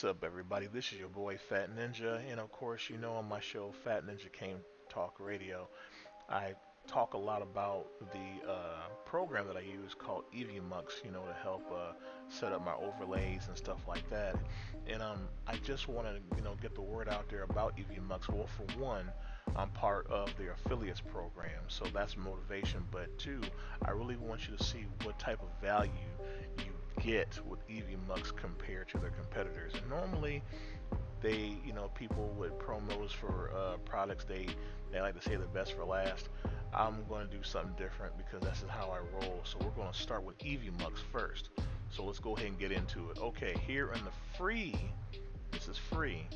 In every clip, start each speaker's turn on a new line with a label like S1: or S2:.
S1: What's up, everybody? This is your boy Fat Ninja, and of course, you know on my show, Fat Ninja Came Talk Radio, I talk a lot about the program that I use called Evmux, to help set up my overlays and stuff like that. And I just want to, get the word out there about Evmux. Well, for one, I'm part of their affiliates program, so that's motivation. But two, I really want you to see what type of value you get with Evmux compared to their competitors. And normally, people with promos for products, they like to say the best for last. I'm going to do something different because that's just how I roll. So we're going to start with Evmux first. So let's go ahead and get into it. Okay, here in the free, this is free.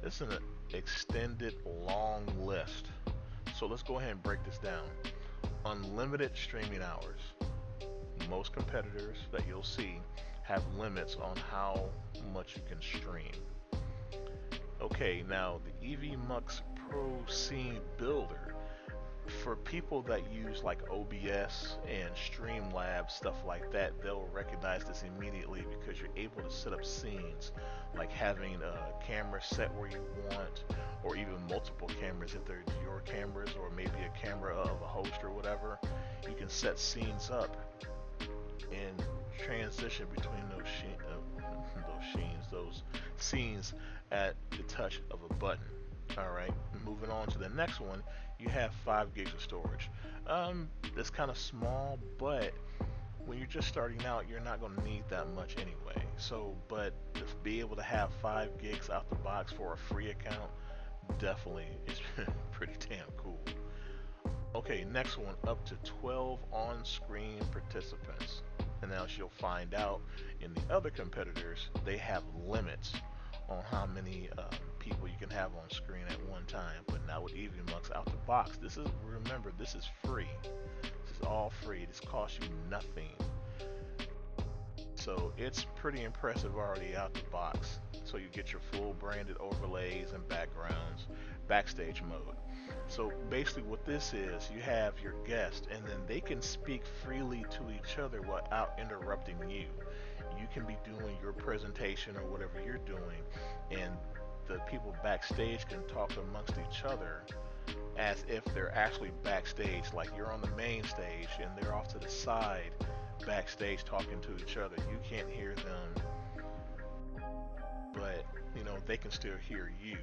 S1: This is an extended long list. So let's go ahead and break this down. Unlimited streaming hours. Most competitors that you'll see have limits on how much you can stream. Okay, now the Evmux Pro Scene Builder, for people that use like OBS and Streamlabs, stuff like that, they'll recognize this immediately because you're able to set up scenes, like having a camera set where you want, or even multiple cameras if they're your cameras, or maybe a camera of a host or whatever. You can set scenes up and transition between those scenes at the touch of a button. All right, moving on to the next one, you have 5 gigs of storage. It's kind of small, but when you're just starting out, you're not going to need that much anyway. So, but to be able to have 5 gigs out the box for a free account, definitely is pretty damn cool. Okay, next one, up to 12 on-screen participants. And as you'll find out in the other competitors, they have limits on how many people you can have on screen at one time. But now with Evmux out the box, remember, this is free. This is all free. This costs you nothing. So it's pretty impressive already out the box. So you get your full branded overlays and backgrounds, backstage mode. So basically what this is, you have your guest and then they can speak freely to each other without interrupting you. You can be doing your presentation or whatever you're doing, and the people backstage can talk amongst each other as if they're actually backstage, like you're on the main stage and they're off to the side backstage talking to each other. You can't hear them, but they can still hear you.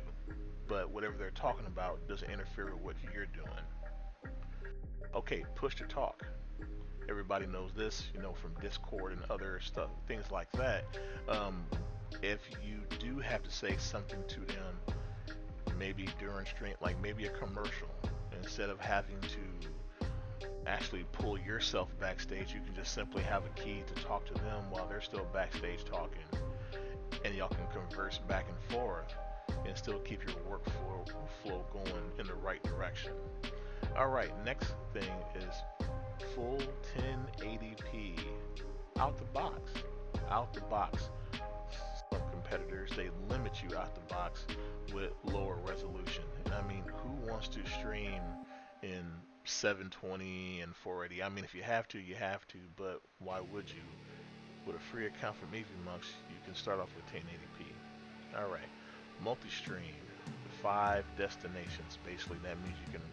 S1: But whatever they're talking about doesn't interfere with what you're doing. Okay, push to talk. Everybody knows this, from Discord and other stuff, things like that. If you do have to say something to them, maybe during stream, like maybe a commercial, instead of having to actually pull yourself backstage, you can just simply have a key to talk to them while they're still backstage talking, and y'all can converse back and forth and still keep your workflow going in the right direction. All right, next thing is full 1080p out the box. Out the box. Some competitors, they limit you out the box with lower resolution. And I mean, who wants to stream in 720 and 480? I mean, if you have to, you have to, but why would you? With a free account from Evemux, you can start off with 1080p. All right, multi-stream, 5 destinations. Basically, that means you can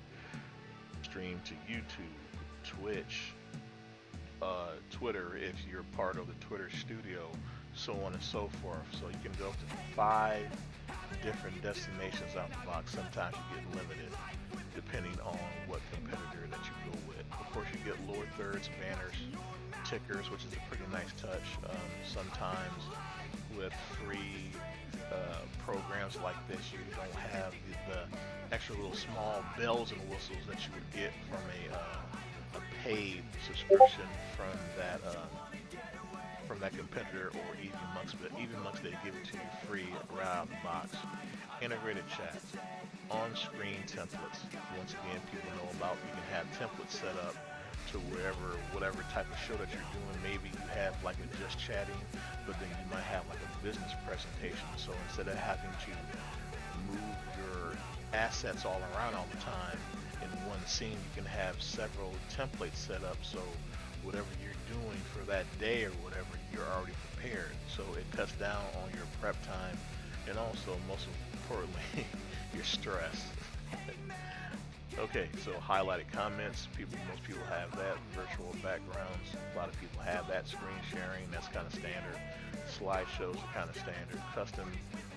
S1: stream to YouTube, Twitch, Twitter if you're part of the Twitter studio, so on and so forth. So you can go to 5 different destinations out the box. Sometimes you get limited depending on what competitor that you go with. Of course, you get lower thirds, banners, tickers, which is a pretty nice touch. Sometimes with free programs like this, you don't have the extra little small bells and whistles that you would get from a paid subscription from that competitor or Evemux. But Evemux, they give it to you free right out of the box. Integrated chat, on-screen templates. Once again, people know about, you can have templates set up to whatever type of show that you're doing. Maybe you have like a just chatting, but then you might have like a business presentation. So instead of having to move your assets all around all the time in one scene, you can have several templates set up. So whatever you're doing for that day or whatever, you're already prepared. So it cuts down on your prep time and also most importantly, your stress. Okay, so highlighted comments, most people have that. Virtual backgrounds, a lot of people have that. Screen sharing, that's kind of standard. Slideshows are kind of standard. Custom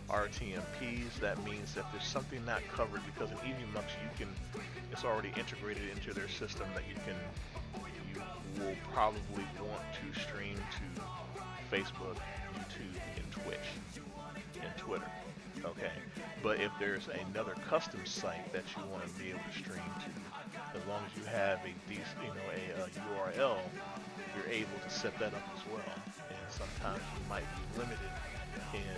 S1: RTMPs, that means that there's something not covered because in Evmux it's already integrated into their system that you will probably want to stream to Facebook, YouTube, and Twitch, and Twitter. Okay, but if there's another custom site that you want to be able to stream to, as long as you have a decent, a URL, you're able to set that up as well. And sometimes you might be limited in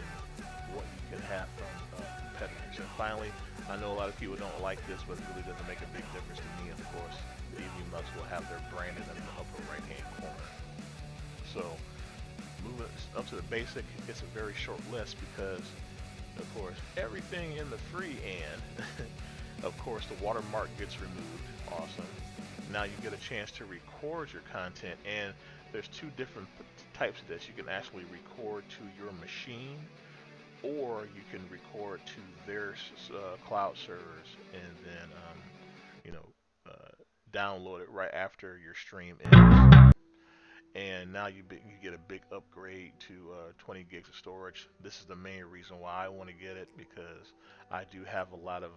S1: what you can have from competitors. And finally, I know a lot of people don't like this, but it really doesn't make a big difference to me. Of course, Evmux will have their branding in the upper right-hand corner. So, moving up to the basic, it's a very short list because of course, everything in the free end, of course, the watermark gets removed. Awesome. Now you get a chance to record your content, and there's two different types of this. You can actually record to your machine, or you can record to their cloud servers, and then, you know, download it right after your stream ends. And now you get a big upgrade to 20 gigs of storage. This is the main reason why I want to get it because I do have a lot of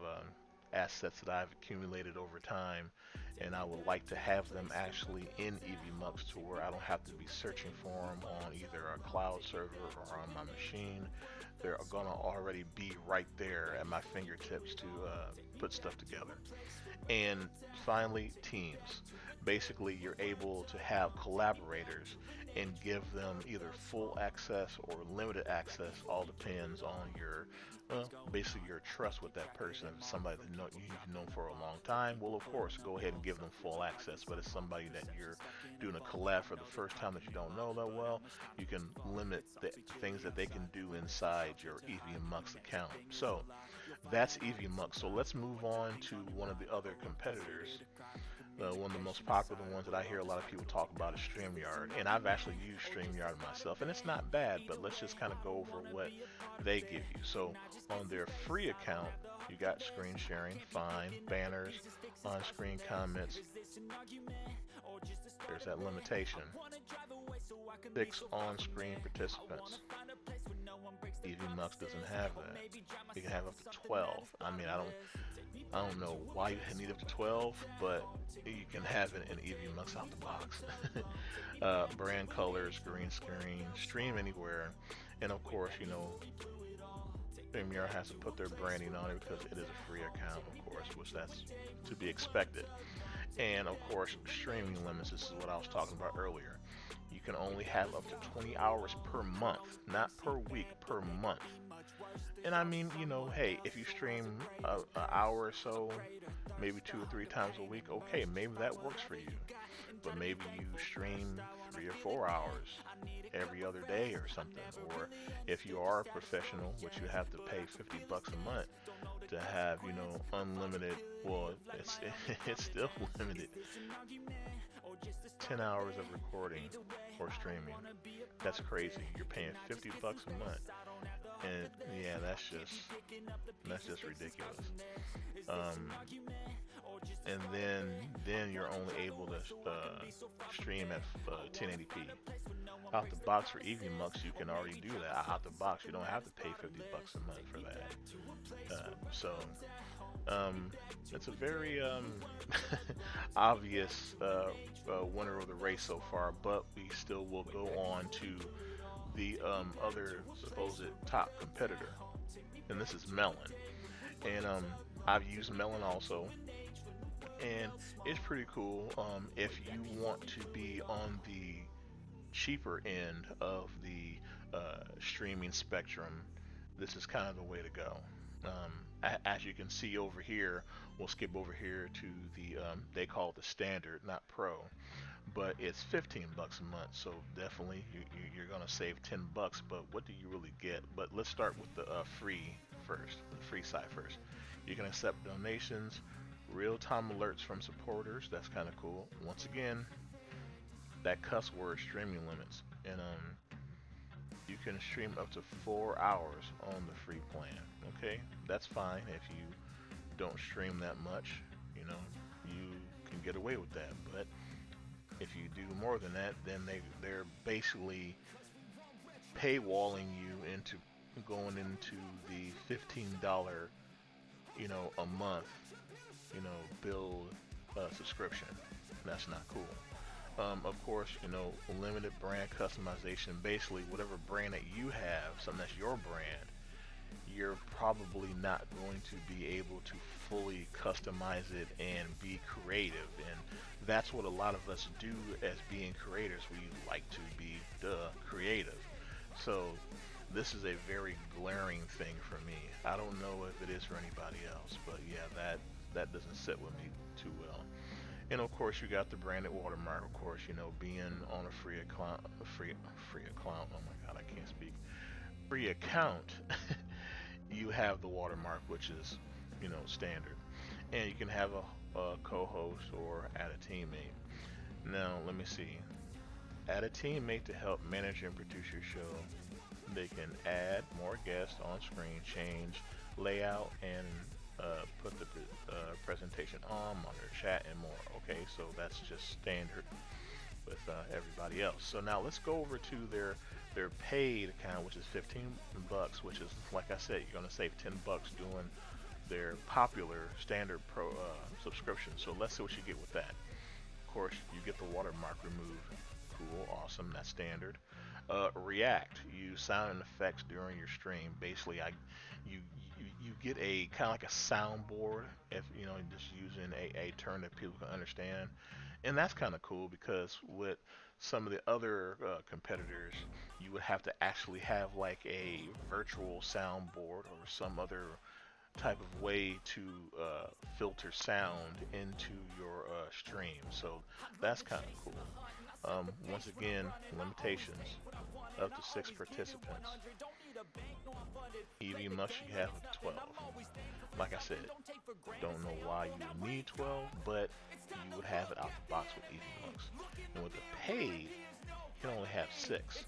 S1: assets that I've accumulated over time, and I would like to have them actually in Evmux to where I don't have to be searching for them on either a cloud server or on my machine. They're gonna already be right there at my fingertips to put stuff together. And finally, teams. Basically, you're able to have collaborators and give them either full access or limited access. All depends on your, well, basically your trust with that person. If it's somebody that you've known for a long time, well, of course, go ahead and give them full access. But if somebody that you're doing a collab for the first time that you don't know that well, you can limit the things that they can do inside your Evmux account. So that's Evmux. So let's move on to one of the other competitors. One of the most popular ones that I hear a lot of people talk about is Streamyard, and I've actually used Streamyard myself, and it's not bad, but let's just kind of go over what they give you. So on their free account, you got screen sharing, fine, banners, on-screen comments. There's that limitation. 6 on-screen participants. Evmux doesn't have that. You can have up to 12. I don't know why you need up to 12, but you can have it in Evmux out the box. Brand colors, green screen, stream anywhere, and of course, StreamYard has to put their branding on it because it is a free account, of course, which that's to be expected. And of course, streaming limits. This is what I was talking about earlier. You can only have up to 20 hours per month, not per week, per month. And I mean, hey, if you stream an hour or so, maybe 2 or 3 times a week, okay, maybe that works for you. But maybe you stream 3 or 4 hours every other day or something. Or if you are a professional, which you have to pay $50 a month to have, unlimited, well, it's still limited. 10 hours of recording or streaming. That's crazy. You're paying $50 a month. And yeah, that's just ridiculous. Um, and then you're only able to stream at 1080p. Out the box for Evmux, you can already do that. Out the box, you don't have to pay $50 a month for that. So it's a very obvious winner of the race so far, but we still will go on to the other supposed top competitor, and this is Melon. And I've used Melon also, and it's pretty cool. If you want to be on the cheaper end of the streaming spectrum, this is kind of the way to go. As you can see over here, we'll skip over here to the they call it the standard, not pro, but it's $15 a month. So definitely you're gonna save $10. But what do you really get? But let's start with the free first, the free side first. You can accept donations, real-time alerts from supporters. That's kind of cool. Once again, that cuss word, streaming limits, and You can stream up to 4 hours on the free plan. Okay, that's fine if you don't stream that much. You know, you can get away with that. But if you do more than that, then they're basically paywalling you into going into the $15, a month, bill subscription. That's not cool. Of course, limited brand customization. Basically, whatever brand that you have, something that's your brand, you're probably not going to be able to fully customize it and be creative. And that's what a lot of us do as being creators. We like to be creative. So this is a very glaring thing for me. I don't know if it is for anybody else, but yeah, that doesn't sit with me too well. And of course, you got the branded watermark. Of course, being on a free account, free account. Oh my God, I can't speak. Free account. You have the watermark, which is, standard, and you can have a co-host or add a teammate. Now, let me see. Add a teammate to help manage and produce your show. They can add more guests on screen, change layout, and put the presentation on, monitor chat, and more. Okay, so that's just standard with everybody else. So now let's go over to their paid account, which is 15 bucks, which is, like I said, you're gonna save 10 bucks doing their popular standard pro subscription. So let's see what you get with that. Of course, you get the watermark removed. Cool, awesome, that's standard. React, you sound and effects during your stream. Basically, you get a kind of like a soundboard, if just using a term that people can understand, and that's kind of cool because with some of the other competitors, you would have to actually have like a virtual soundboard or some other type of way to filter sound into your stream. So that's kind of cool. Once again, limitations up to 6 participants. Evmux you have 12. Like I said, don't know why you would need 12, but you would have it out the box with Evemux. And with the paid, you can only have 6.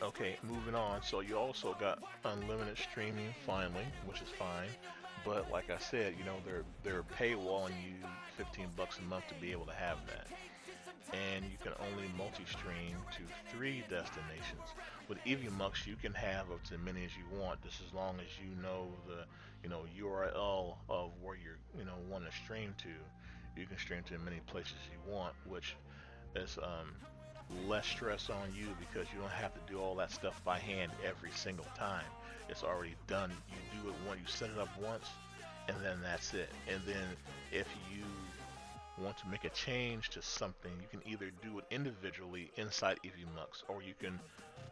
S1: Okay, moving on. So you also got unlimited streaming finally, which is fine. But like I said, they're paywalling you 15 bucks a month to be able to have that. And you can only multi-stream to 3 destinations. With Evemux, you can have up to as many as you want, just as long as you know the, URL of where you're, want to stream to. You can stream to as many places you want, which is less stress on you because you don't have to do all that stuff by hand every single time. It's already done. You do it when you set it up once, and then that's it. And then if you want to make a change to something, you can either do it individually inside Evemux, or you can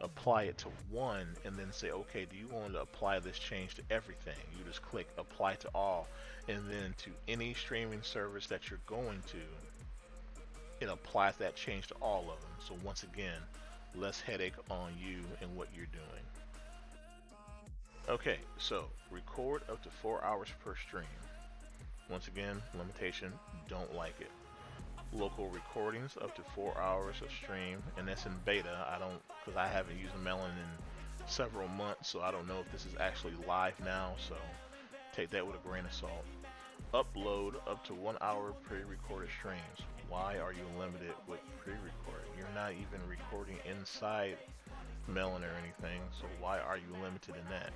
S1: apply it to one and then say, okay, do you want to apply this change to everything? You just click apply to all, and then to any streaming service that you're going to, it applies that change to all of them. So once again, less headache on you and what you're doing. Okay, so record up to 4 hours per stream. Once again, limitation, don't like it. Local recordings up to 4 hours of stream, and that's in beta. Because I haven't used Melon in several months, so I don't know if this is actually live now, so take that with a grain of salt. Upload up to 1 hour pre-recorded streams. Why are you limited with pre-recording? You're not even recording inside Melon or anything, so why are you limited in that?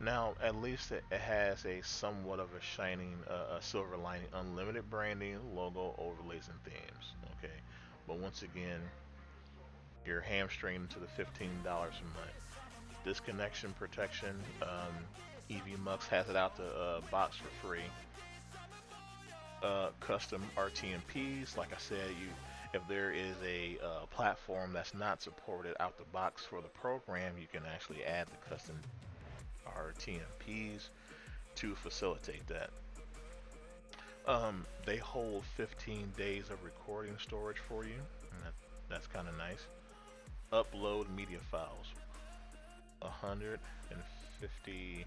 S1: Now, at least it has a somewhat of a shining, silver lining, unlimited branding, logo, overlays, and themes. Okay, but once again, you're hamstringed to the $15 a month. Disconnection protection, Evmux has it out the box for free. Custom RTMPs, like I said, if there is a platform that's not supported out the box for the program, you can actually add the custom RTMPs to facilitate that. They hold 15 days of recording storage for you, and that's kind of nice. Upload media files, 150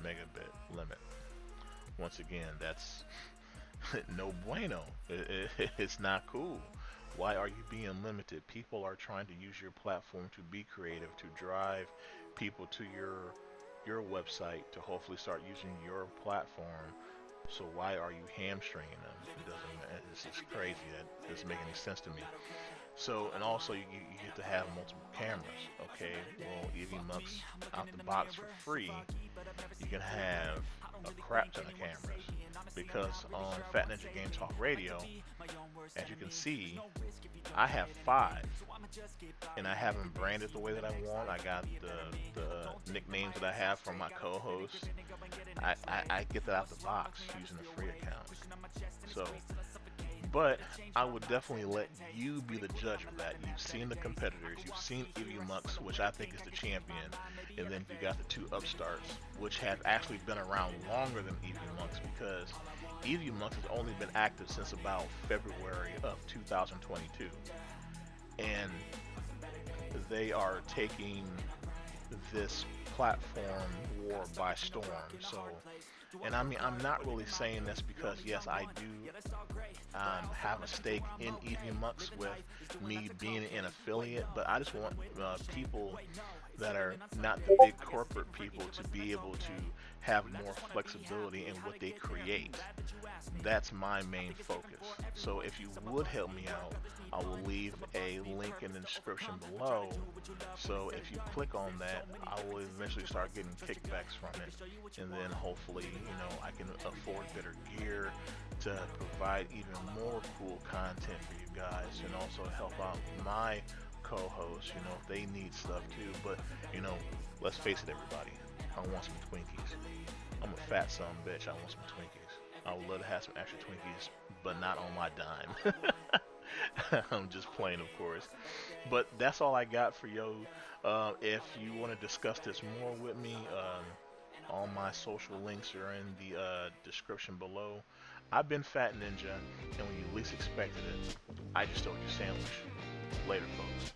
S1: megabit limit. Once again, that's no bueno. It's not cool. Why are you being limited? People are trying to use your platform to be creative, to drive people to your website to hopefully start using your platform. So why are you hamstringing them? It doesn't. It's just crazy. That doesn't make any sense to me. So, and also you get to have multiple cameras. Okay, well, Evmux out the box for free, you can have a crap ton of cameras because on Fat Ninja Game Talk Radio, as you can see, I have five, and I have them branded the way that I want. I got the nicknames that I have from my co-hosts. I get that out the box using a free account. So, but I would definitely let you be the judge of that. You've seen the competitors, you've seen Evemux, which I think is the champion, and then you got the two upstarts, which have actually been around longer than Evemux because Evemux has only been active since about February of 2022, and they are taking this platform war by storm. So, and I mean, I'm not really saying this because yes, I do have a stake in Evmux with me being an affiliate, but I just want people that are not the big corporate people to be able to have more flexibility in what they create. That's my main focus. So if you would help me out, I will leave a link in the description below. So if you click on that, I will eventually start getting kickbacks from it. And then hopefully, I can afford better gear to provide even more cool content for you guys and also help out my co-hosts, if they need stuff too. But, let's face it, everybody, I want some Twinkies. I'm a fat son of a bitch. I want some Twinkies. I would love to have some extra Twinkies, but not on my dime. I'm just playing, of course. But that's all I got for yo. If you want to discuss this more with me, all my social links are in the description below. I've been Fat Ninja, and when you least expected it, I just stole your sandwich. Later, folks.